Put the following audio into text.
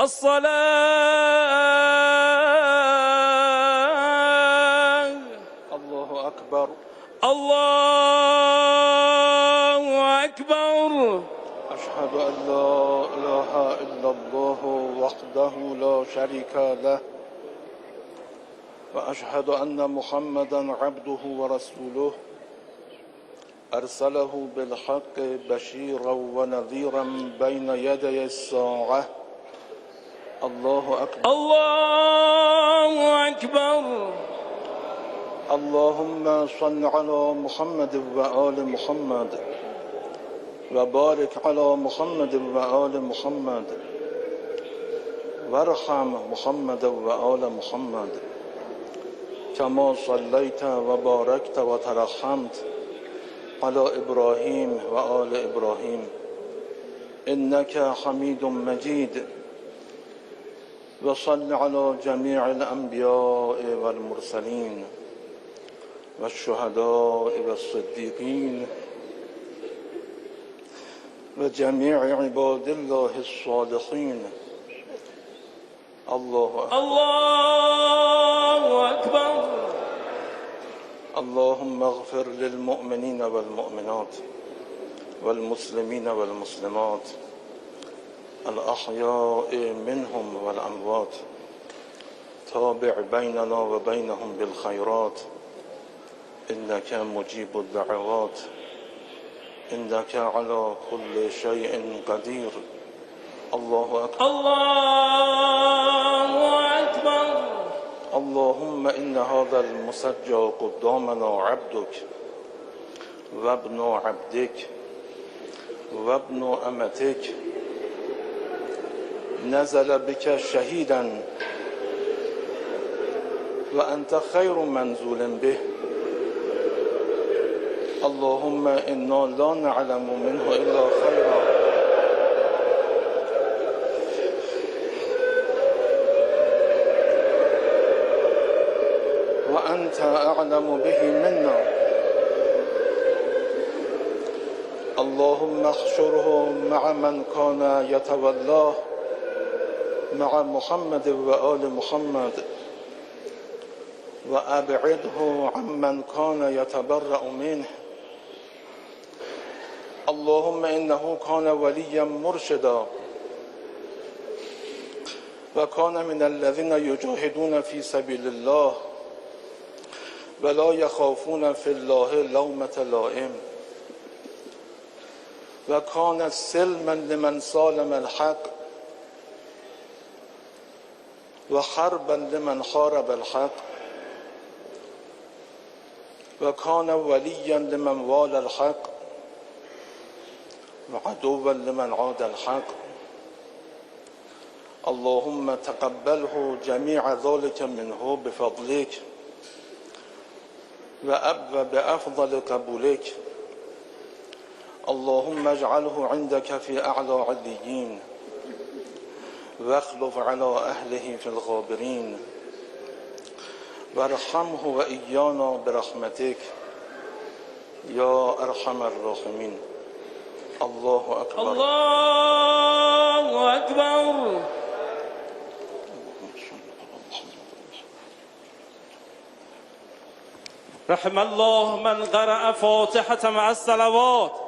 الصلاة. الله أكبر. الله أكبر. أشهد أن لا إله إلا الله وحده لا شريك له وأشهد أن محمدا عبده ورسوله أرسله بالحق بشيرا ونذيرا بين يدي الساعة. الله أكبر. الله أكبر. اللهم صل على محمد وآل محمد وبارك على محمد وآل محمد وارحم محمد وآل محمد كما صليت وباركت وترحمت على إبراهيم وآل إبراهيم إنك حميد مجيد. وصل على جميع الأنبياء والمرسلين والشهداء والصديقين وجميع عباد الله الصالحين. الله أكبر. الله أكبر. اللهم اغفر للمؤمنين والمؤمنات والمسلمين والمسلمات الأحياء منهم والأموات. تابع بيننا وبينهم بالخيرات إنك مجيب الدعوات إنك على كل شيء قدير. الله أكبر. الله أكبر. اللهم إن هذا المسجى قدامنا عبدك وابن عبدك وابن أمتك نزل بك شهيدا وأنت خير منزول به. اللهم إنا لا نعلم منه إلا خيرا وأنت أعلم به منا. اللهم احشره مع من كان يتولاه مع محمد وآل محمد وأبعده عمن كان يتبرأ منه. اللهم إنه كان وليا مرشدا وكان من الذين يجاهدون في سبيل الله ولا يخافون في الله لومة لائم وكان سلما لمن سالم الحق وحربا لمن حارب الحق وكان وليا لمن والى الحق وعدوا لمن عاد الحق. اللهم تقبله جميع ذلك منه بفضلك بأفضل قبولك. اللهم اجعله عندك في أعلى عليين واخلف على أهله في الغابرين وارحمه وإيانا برحمتك يا أرحم الراحمين. الله أكبر. الله أكبر. رحم الله من قرأ فاتحة مع الصلوات.